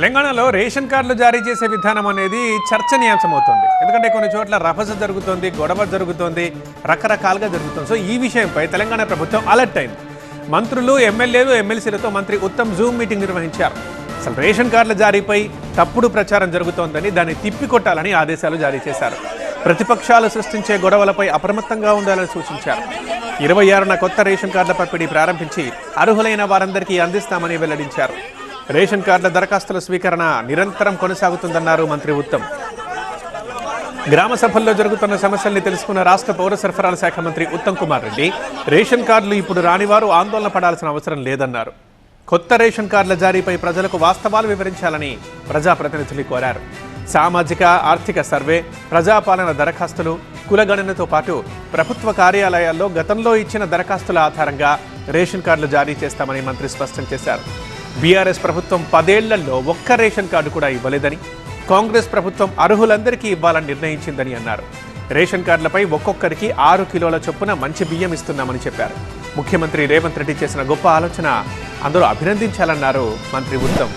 తెలంగాణలో రేషన్ కార్డులు జారీ చేసే విధానం అనేది చర్చనీయాంశమవుతుంది. ఎందుకంటే కొన్ని చోట్ల రభస జరుగుతోంది, గొడవ జరుగుతోంది, రకరకాలుగా జరుగుతుంది. సో ఈ విషయంపై తెలంగాణ ప్రభుత్వం అలర్ట్ అయింది. మంత్రులు, ఎమ్మెల్యేలు, ఎమ్మెల్సీలతో మంత్రి ఉత్తమ్ జూమ్ మీటింగ్ నిర్వహించారు. అసలు రేషన్ కార్డుల జారీపై తప్పుడు ప్రచారం జరుగుతోందని, దాన్ని తిప్పికొట్టాలని ఆదేశాలు జారీ చేశారు. ప్రతిపక్షాలు సృష్టించే గొడవలపై అప్రమత్తంగా ఉండాలని సూచించారు. 26న కొత్త రేషన్ కార్డుల పంపిణీ ప్రారంభించి అర్హులైన వారందరికీ అందిస్తామని వెల్లడించారు. రేషన్ కార్డుల దరఖాస్తుల స్వీకరణ నిరంతరం కొనసాగుతుందన్నారు మంత్రి ఉత్తమ్. గ్రామ సభల్లో జరుగుతున్న సమస్యల్ని తెలుసుకున్న రాష్ట్ర పౌర సరఫరాల శాఖ మంత్రి ఉత్తమ్ కుమార్ రెడ్డి రేషన్ కార్డులు ఇప్పుడు రానివారు ఆందోళన పడాల్సిన అవసరం లేదన్నారు. కొత్త రేషన్ కార్డుల జారీపై ప్రజలకు వాస్తవాలు వివరించాలని ప్రజాప్రతినిధులు కోరారు. సామాజిక ఆర్థిక సర్వే, ప్రజాపాలన దరఖాస్తులు, కులగణనతో పాటు ప్రభుత్వ కార్యాలయాల్లో గతంలో ఇచ్చిన దరఖాస్తుల ఆధారంగా రేషన్ కార్డులు జారీ చేస్తామని మంత్రి స్పష్టం చేశారు. బీఆర్ఎస్ ప్రభుత్వం 10 ఏళ్లలో ఒక్క రేషన్ కార్డు కూడా ఇవ్వలేదని, కాంగ్రెస్ ప్రభుత్వం అర్హులందరికీ ఇవ్వాలని నిర్ణయించిందని అన్నారు. రేషన్ కార్డులపై ఒక్కొక్కరికి 6 కిలోల చొప్పున మంచి బియ్యం ఇస్తున్నామని చెప్పారు. ముఖ్యమంత్రి రేవంత్ రెడ్డి చేసిన గొప్ప ఆలోచన అందరూ అభినందించాలన్నారు మంత్రి ఉత్తమ్.